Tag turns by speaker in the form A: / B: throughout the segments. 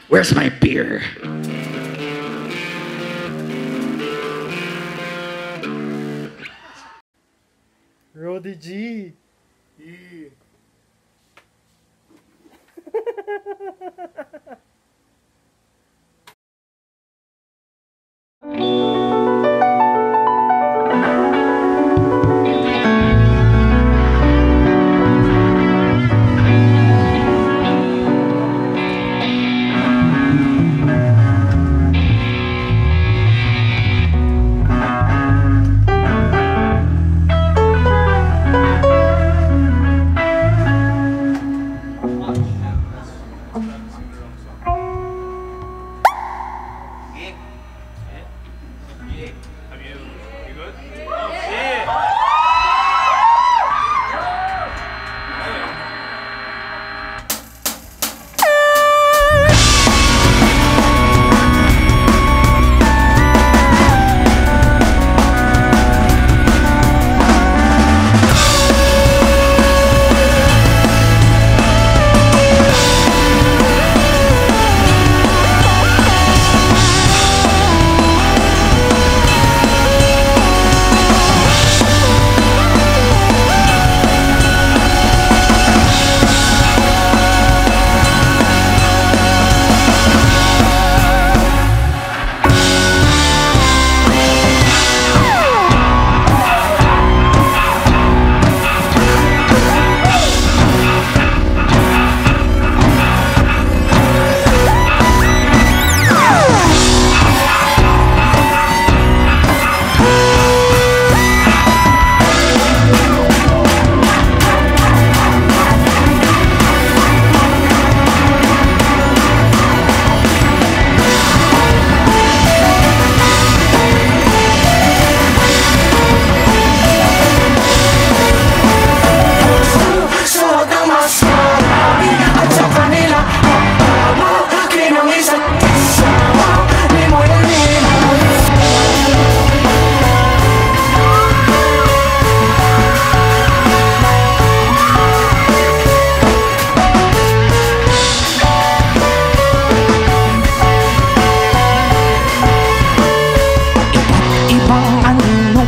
A: Where's my beer?
B: Roddy G.
C: Yeah.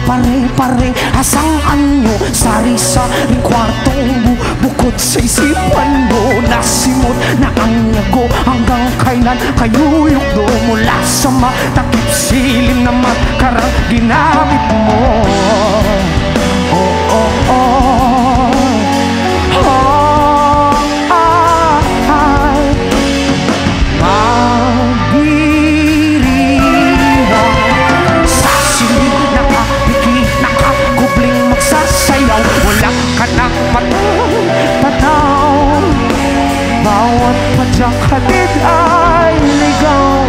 D: Pare-pare asang anyo sari-saring kwartong bukod sa isipan mo. Nasimot na ang lago hanggang kailan kayuyok do mula sa matakip silim na makarang ginamit mo. Oh, oh, oh. Oh, ay. Magdiriwang sa silid na nakakubling magsasayaw. Wala ka nang matataw. Bawat padyak hatid ay ligaw.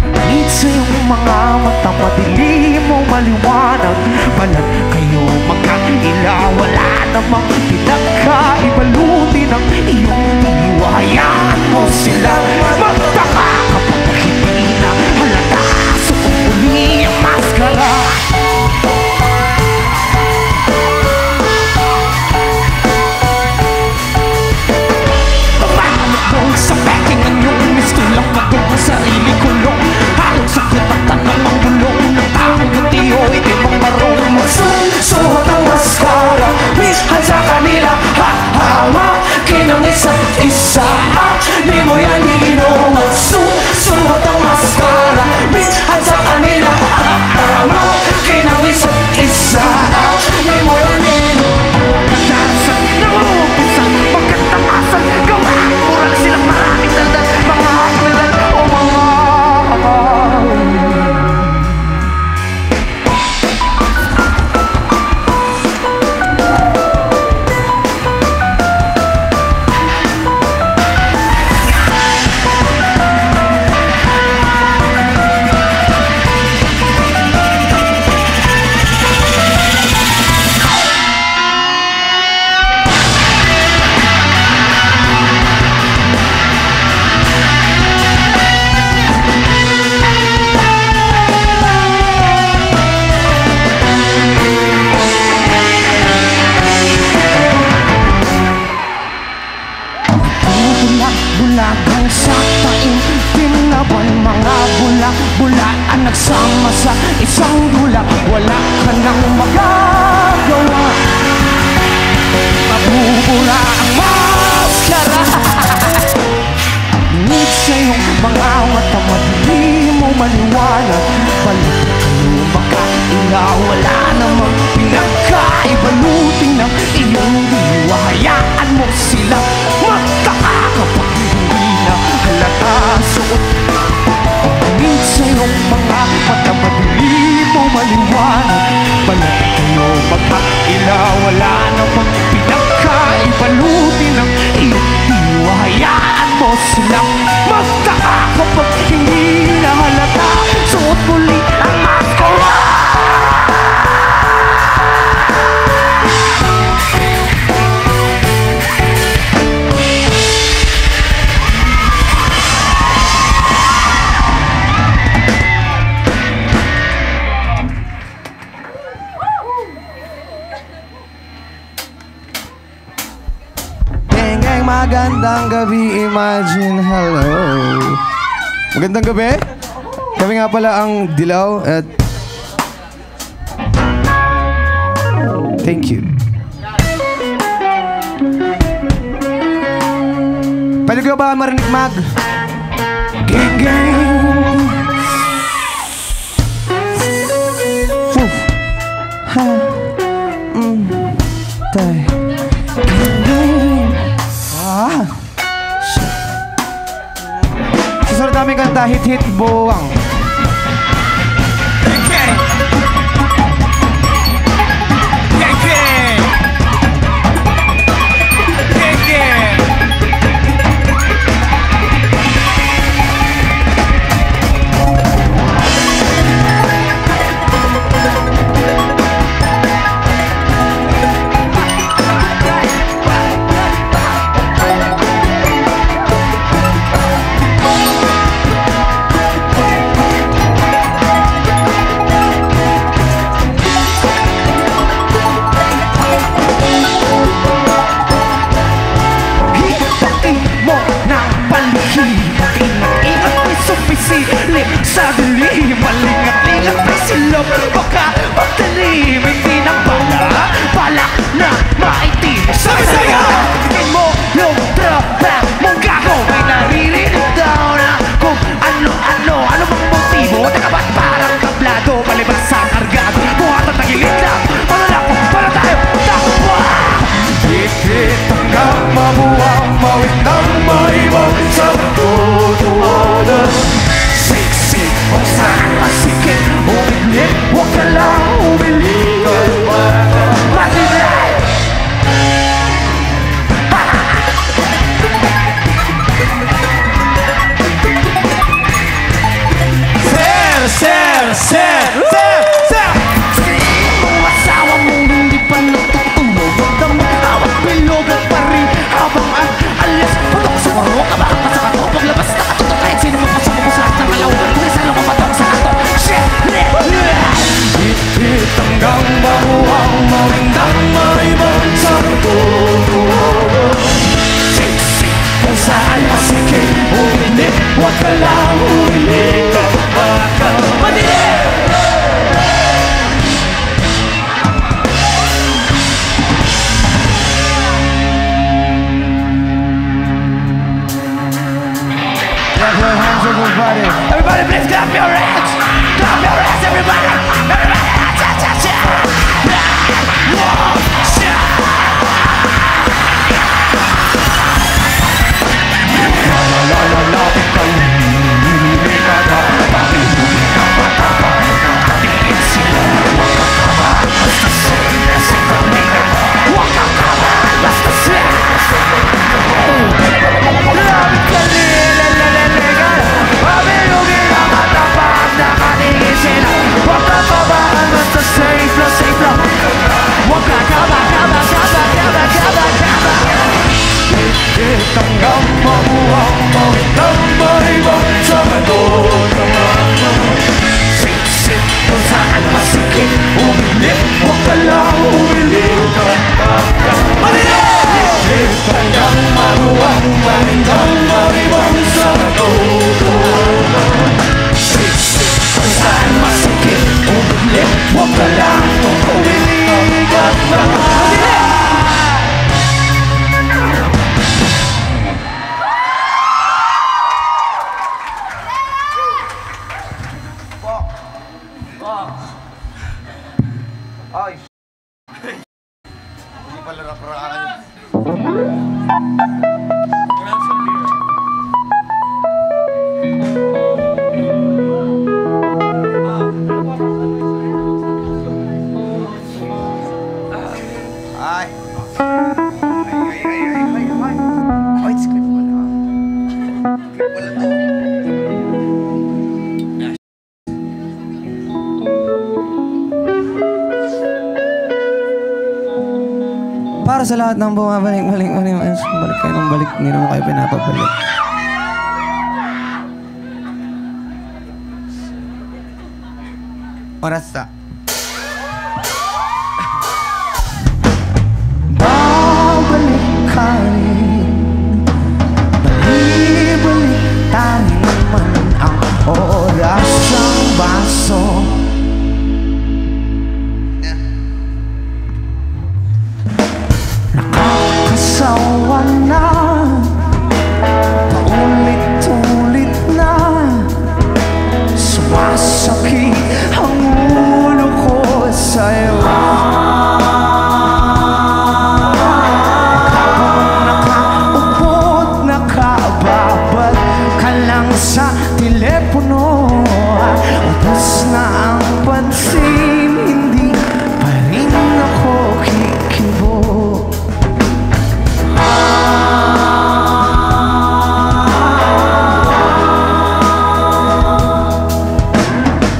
D: Ngunit sa iyong mga mata madilim o maliwanag, balat kayo magkaila. Wala namang pinagkaibaluti ng iyong diwa. Hayaan mo silang magtaka kapag hindi na halata sa pupuli ang maskara. Tumalabog sa peking ang iyong gusto lang magong ang sarili kulong. Halong sakit at tanong ang bulong ng taong puti o itim ang marong. Magsusuot ang maskara, minsan sa kanila hahawakin ang isa't isa. Di mo yan iinom. Magsusuot ang maskara, minsan sa kanila hahawakin pinagkaibaluti ng iyong diwa. Hayaan mo silang magtaka kapag hindi na halata suot tingin sa iyong mga mata. Madilim mo maliwanag, balat kayo magkakaila. Wala namang pinagkaibaluti ng iyong diwa. Hayaan mo silang magtaka kapag hindi na halata suot muli ang maskara. Magandang gabi, Imagine. Hello. Magandang gabi. Kami nga pala ang Dilaw at thank you. Pwede ko ba marinig mag gang gang? Ha. Tay. Susunod namin kanta, hit-hit buwang. Okay. Okay. Okay. Sa dilim, malingat-ingat na silog. Baka magtalim, hindi nang balak na maitim. Sabi-sabi tingin mo yung trabak mong gago. May naririnig daw na kung ano bang motibo. Teka ba't parang kablado, palibas sa kargado. Buhat at nagilid lang, malala ko para tayo takwa. Hit-hit hanggang mabuang mawin ng maibang sa tutuwanan. Kung saan masikip, umiglit, huwag ka lang umiligay. Matigay! Sir! Kung asawa mong hindi pa natutulog, huwag na mag-awat, bilog at parin habang ang alas putok sa kuro. Kabahan pa sa kato, paglabas na katuto kahit sino mapasok mo sa akin ng alaw. Hit-hit hanggang mabuang mawindang maibang sa tutuwanan. Siksik kung saan masikip, umilit, huwag ka lang umilit. Baka madilim! Clap your hands, everybody! Everybody, please clap your hands! Clap your hands, everybody! Everybody! Hanggang mabuang mawindang maibang sa tutuwanan. Siksik kung saan masikip, umilit, huwag ka lang umilit. Hit-hit hanggang mabuang mawindang maibang sa tutuwanan. Siksik kung saan masikip, umilit, huwag ka lang umilit. Ay,
A: pala nakaraan. Ay. Oh, it's clip wala. Clip wala to.
C: Para sa lahat ng bumabalik, balik kayo ng balik, hindi naman kayo pinapabalik.
A: Oras sa.
C: Babalik ka rin, balik tayo man ang oras ng baso. Nakakasawa na, paulit-ulit na, sumasakit ang ulo ko sa'yo. Sa telepono, ubos na ang pansin, hindi pa rin ako kikibo.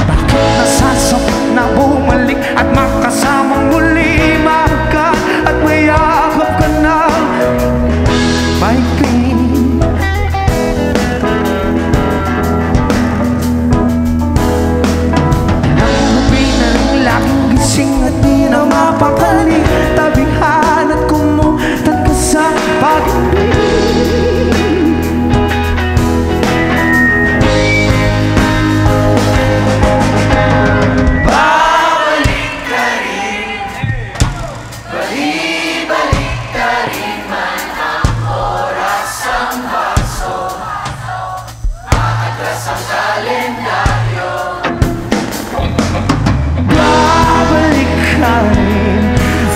C: Bakit nasasabak na bumalik at makasamang muli makan at mayakap ka na, my queen? At di na mapakali, tabihan at kumutan ka sa pag-ibig. Babalik ka rin, balik ka rin man ang oras ang baso, aatras ang kalendaryo. Babalik ka rin,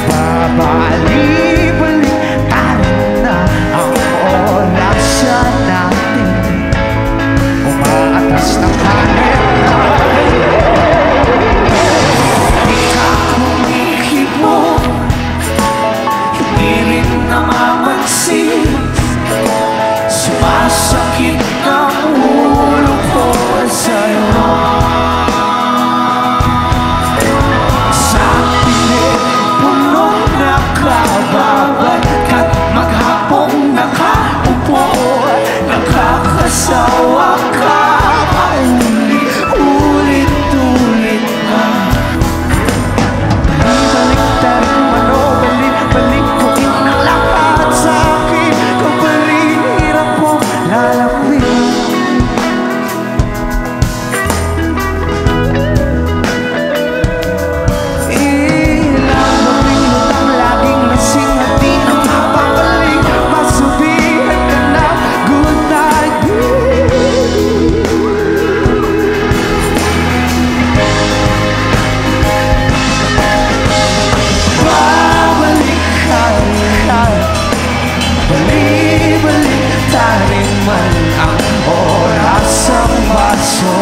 C: babalik tayo na ang oras natin, umaatras ng kalendaryo. Di ka kumikibo, hindi rin namamansin, sumasakit ang ulo ko sa'yo. Nakakasawa ka, ulit-ulit na. Balik tayo mano, balik ko din ang lahat sa akin. Kung balik, hirap mo lalapin. Ilang mabigot ang laging lasing at di na mapabalik. Masubihan ka na, good night. Babalik ka rin, balik tayo man ang oras ang baso,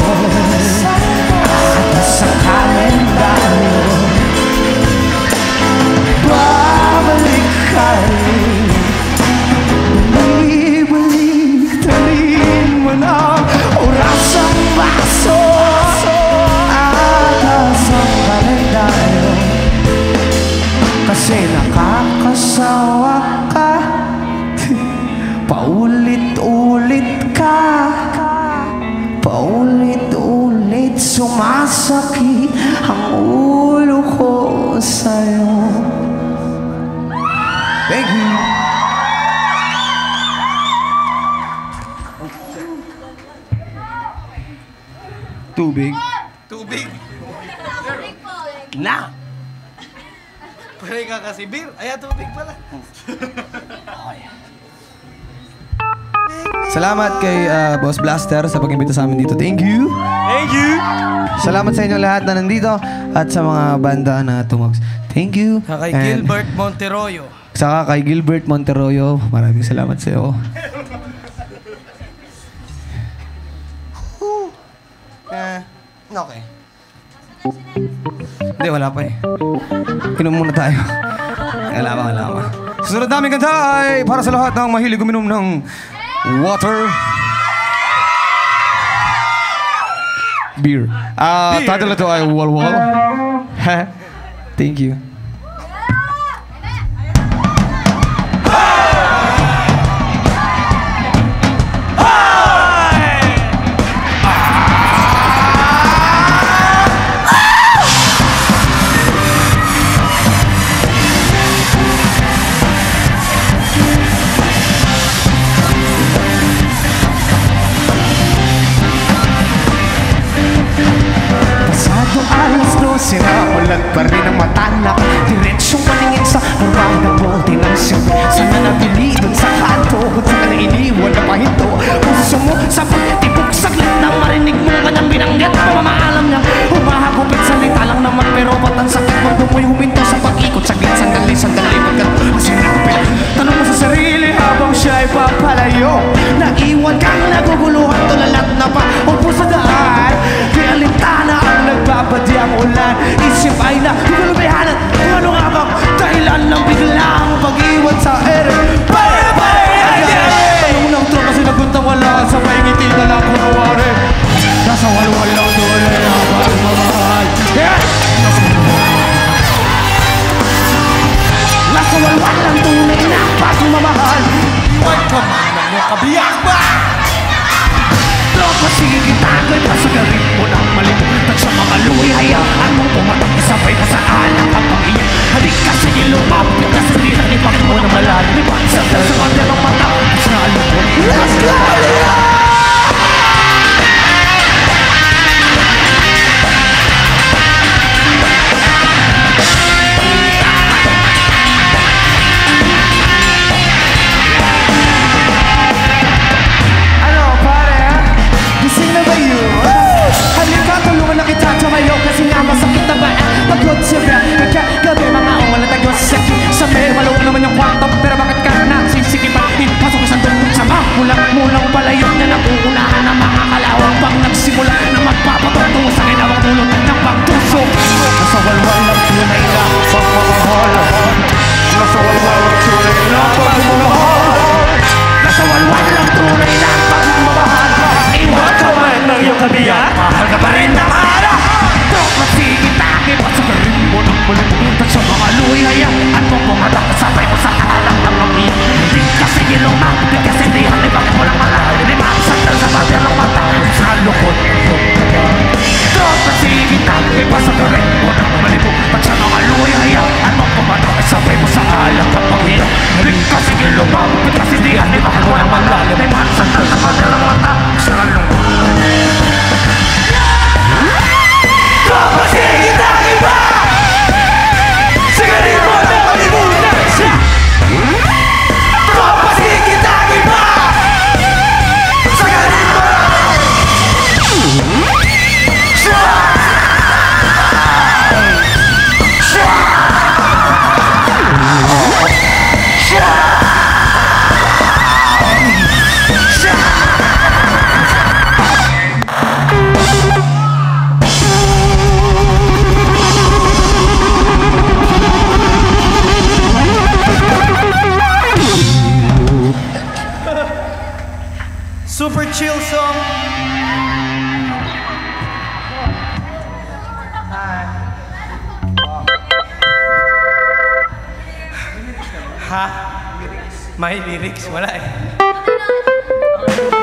C: atas sa kalendaryo. Babalik ka rin, balik tayo man ang oras ang baso, atas ang kalendaryo. Kasi nakakasawa ka, paulit-ulit ka, paulit-ulit sumasakit ang ulo ko sa'yo. Thank you. Tubig?
A: Tubig.
C: Na!
A: Pare ka kasi beer. Ay, tubig pala.
C: Okay. Salamat kay Boss Blaster sa pag-imbita sa amin dito. Thank you.
B: Thank you!
C: Salamat sa inyong lahat na nandito at sa mga banda na tumags. Thank you.
A: Kay
C: And
A: Gilbert Monteroyo.
C: saka kay Gilbert Monteroyo. Maraming salamat sa iyo. Okay. Hindi, wala pa eh. Inom muna tayo. Wala. Susunod namin kanta ay para sa lahat ng mahilig uminom ng water. Beer. Title na ito ay Wall Wall. Thank you.
D: Sinamulat pa rin ang matanak Diretsyong paningin sa normal ng bolte ng simple Sana nabili dun sa kanto Kung saan ka na iniwan na pahinto Puso mo sa pagtibok saglit nang marinig mo kanyang binanggit Pamamaalam niya humahagupit salita lang naman Pero ba't ang sakit mo dumoy huminto sa pag-ikot Saglit, sandali pagkat masinapit Tanong mo sa sarili habang siya'y papalayo Naiwan kang naguguluhan tulalat na pa Upo sa daan Kaya lintana ang nagbabadyang ulan Isip ay na gugulubihanan Kung ano nga bang dahilan ng biglang pag-iwan sa ere Tanong ng tro kasi naguntang wala Sabay ngiti na lang kunawari Nasa walwal lang doon ay napagmamahal Nasa walwal lang tunay na pagmamahal
A: May kamana mo kabiyak ba?
D: Tropa sige tagoy pa sa garin mo ng malimutan sa mga luwi Hayaan mong pumatang isabay mo sa anak ang pag-iyak Halik ka sa ilong mapit ka sa tinanipag mo na malalim Sa kanya ng mata sa alupon Let's go! Gising na ba yun? Halika, tulungan na kita tumayo Kasi nga masakit na ba ang pagod siya Kagabi mga wala tagos sa may maluwag naman yung kwarto Pero bakit ka nagsisikipan? Pasok sa doon sa mulang palayo na napuunahan ng mga kalawang Pag nagsimula na magpapatungo sa ginawang tulog ng pagtusok Nasa walwal lang tunay na pagmamahal Nasa walwal lang tunay na pagmamahal Nasa walwal lang tunay na pagmamahal Iwan ka man ng iyong kabiyak Mahal ka pa rin ng araw Tropa sige takip at sa garin mo ng malimutan Sa mga luwi hayaan mo pumatak Sabay mo sa alam ng mga Hindi kasi ilong mapit kasi di halip Bakit mo lang malalim Di maksandal sa bater ng mata Sa lukot Tropa sige takip at sa garin mo ng malimutan Sa mga luwi hayaan mo pumatak Sabay mo sa alam ng mga Hindi kasi ilong mapit kasi di halip Bakit mo lang malalim Di maksandal sa bater ng mata Sa lukot Tropa sige takip ba? Sigarin mo na malimutan siya Tropa sige takip ba? Sigarin mo na
A: Super chill song. Ha? May lyrics? Wala eh.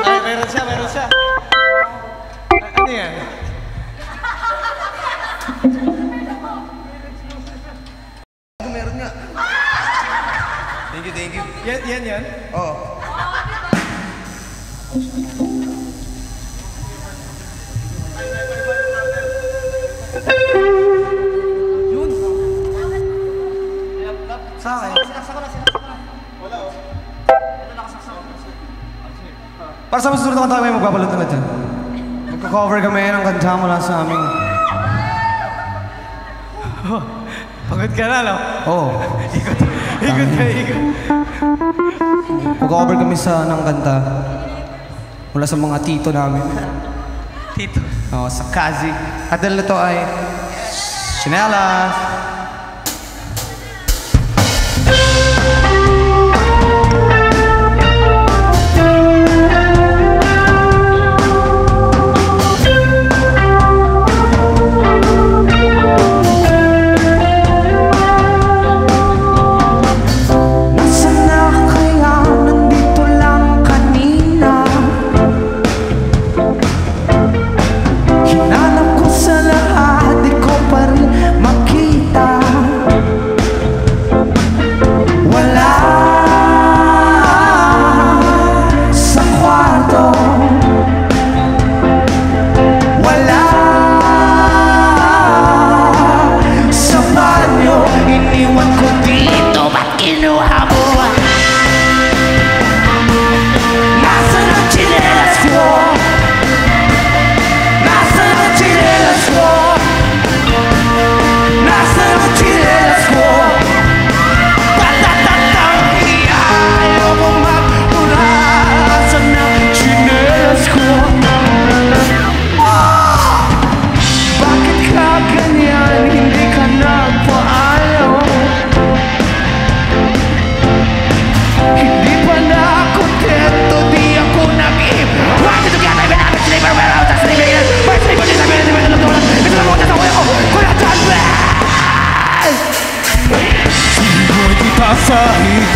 A: Ay, meron siya. Ano yan?
C: Meron nga. Thank you.
A: Yan.
C: Oo.
A: Yun.
C: Sa akin.
A: Sinaksa ko na. Wala oh. Ito nakasaksa ko.
C: Para sa susunod na kanta kami, magbabalot ulit yan. Magka-cover kami ng kanta mula sa aming...
B: Pagod ka na, no?
C: Oo.
B: Ikot ka, ikot.
C: Magka-cover kami ng kanta mula sa mga tito namin.
B: Tito.
C: Oo, sa Kazi. At dahil ito ay... Chinelas.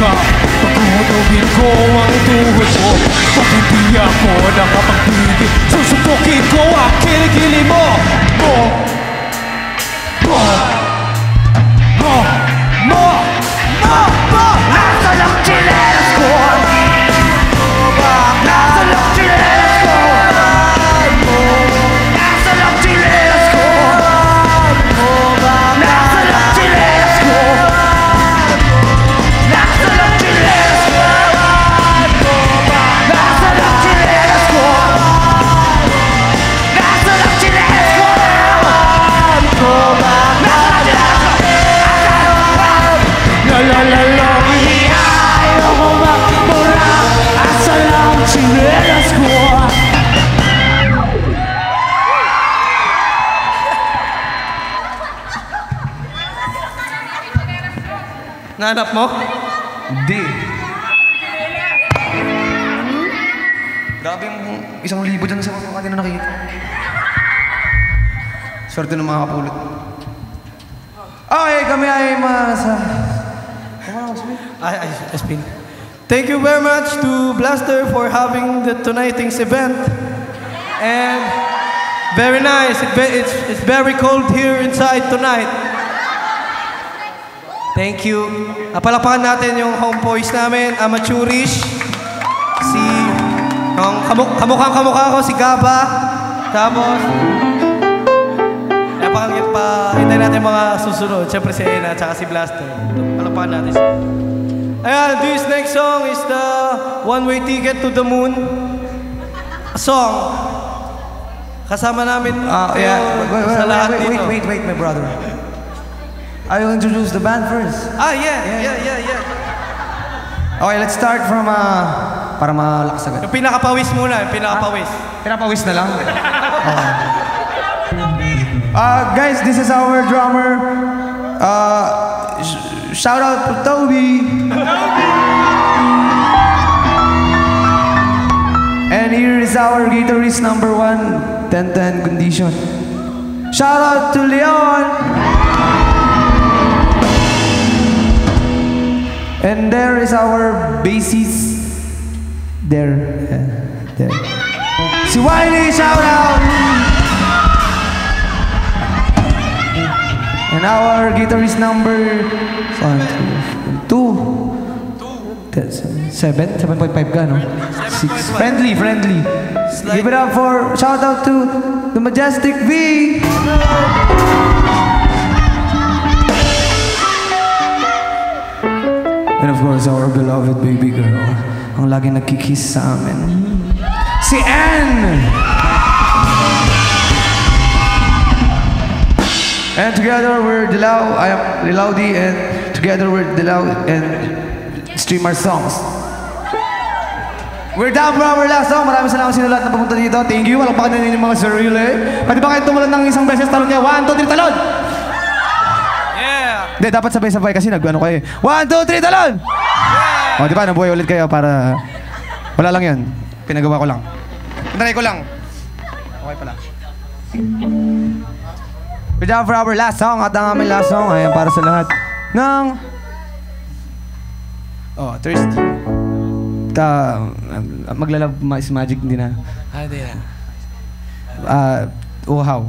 D: ka Pagkutugin ko ang tuhod mo Pag hindi ako nakapagpigil Susupukin ko ang kilikili mo Nasa lang chinelas ko Nasa lang chinelas ko Nasa lang chinelas ko Nasa lang chinelas ko Nasa lang chinelas ko Nasa lang chinelas ko Nasa lang chinelas ko La la la ayaw ko magmura Asa lang chinelas ko
B: Nahanap mo?
C: Hindi. Grabe yung 1,000 dyan sa mga kanina nakita. Swerte ng mga kapulot. Okay, kami ay sa...
B: Ay, Spin. Thank you very much to Blaster for having the tonight's event. And very nice. It's very cold here inside tonight. Thank you. Palapakan natin yung homeboys namin, Amateurish. Si... Kamukhang-kamukha ko, si Gaba. Tapos... Hintayin natin mga susunod. Siyempre si Ena at si Blaster. Palapakan natin siya. Ayan, this next song is the One-Way Ticket to the Moon. A song. Kasama namin sa lahat dito.
C: Wait, my brother. I will introduce the band first.
B: Yeah.
C: Okay, let's start from para malakas agad.
B: Yung pinakapawis muna, yung pinakapawis.
C: Pinapawis na lang? Okay. Guys, this is our drummer. Shout out to Toby. And here is our guitarist number 1, 10-10 condition. Shout out to Leon. And there is our bassist. There. Si Wiley, shout out. And our guitarist number 2. 7.5 ka, no? 6. Friendly. Give it up for, shout out to the Majestic V. And of course, our beloved baby girl. Ang laging nagkikiss sa amin. Si Ann. And together we're Dilaw. I am Dilaudi, and together we're Dilaw and stream our songs. We're down for our last song. Maraming salamat sa lahat na pumunta dito. Thank you. Walang pakananin yung mga surreal eh. Pwede ba kayo tumalon ng isang beses? Talon niya. 1, 2, 3, talon!
B: Yeah!
C: Hindi, dapat sabay-sabay kasi nag-ano kayo. 1, 2, 3, talon! Yeah! O, di ba? Nabuhay ulit kayo para... Wala lang yan. Pinagawa ko lang. Pinatry ko lang. Okay pala. We're down for our last song. At ang aming last song ay para sa lahat ng... Oh, thirsty. Maglalab is magic, hindi na.
B: Hindi na.
C: Uhaw.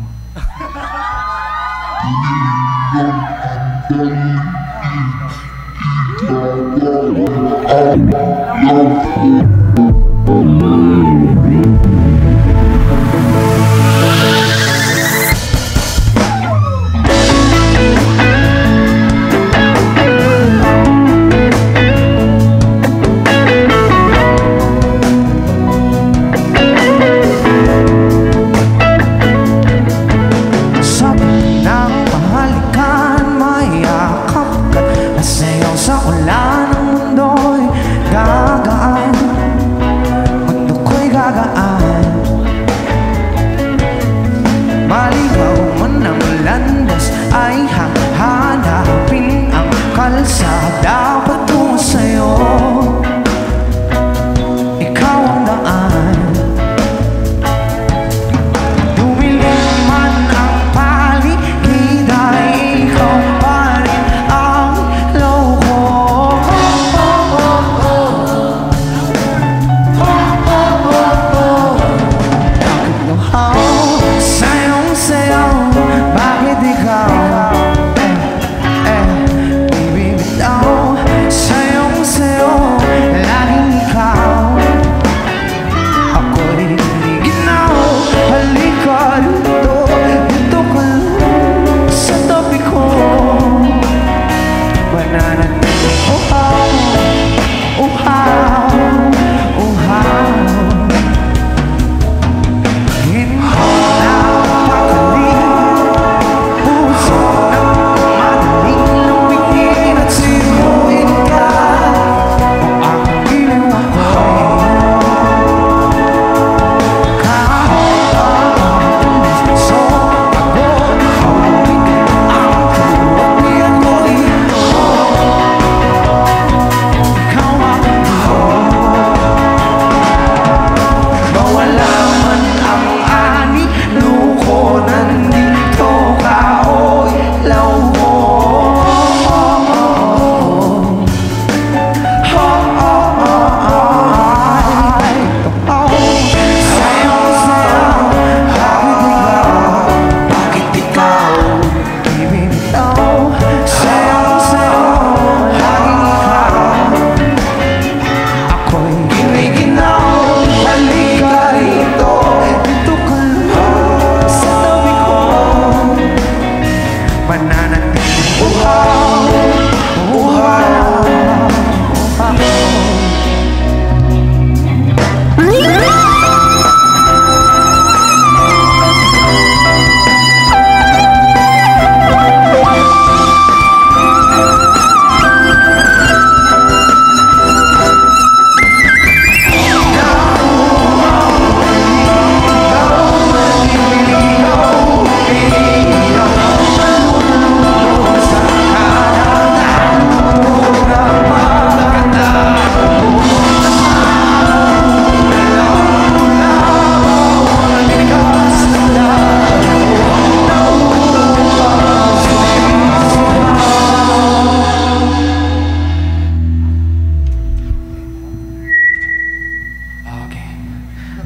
C: Kalsada patungo sa'yo, ikaw ang daan. Dumilim man ang paligid ay ikaw pa rin ang loko. Bakit luhaw sayong sayaw? Bakit ikaw?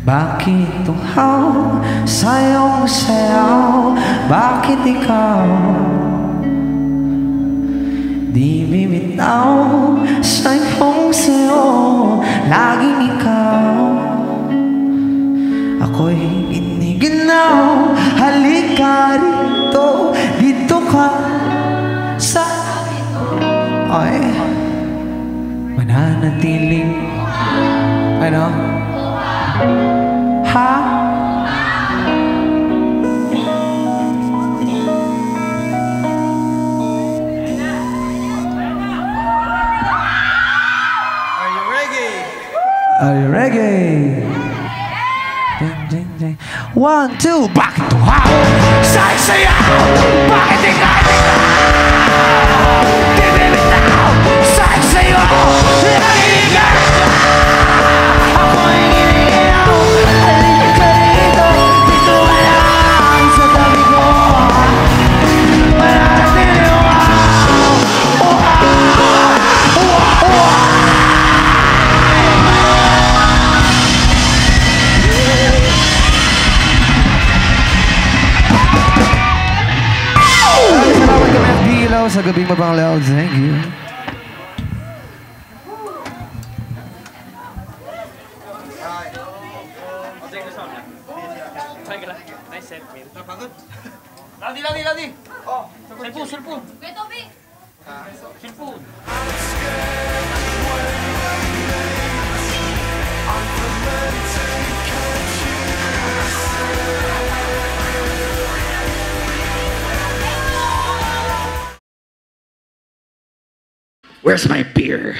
C: Bakit tuhaw sayong sayaw? Bakit ikaw di bibitaw sa iyong sayo? Laging ikaw, ako'y giniginaw. Halika rito, dito ka sa akin. Ay, mananatiling ano?
D: ha?
B: Are you ready?
D: Are you ready? Ding, ding, ding. 1, 2, back to house. Sayaw! Bakit ikaw? Di bibitaw! Sayaw! Nakikinig! Ako'y ginigaw! Halika ka rito! Dito ka lang sa tabi ko! Mananatili, wow!
C: Salamat kami ang dilaw sa gabing mabanglaw. Thank you.
B: Ladi. Oh, cellphone.
D: Where's my beer?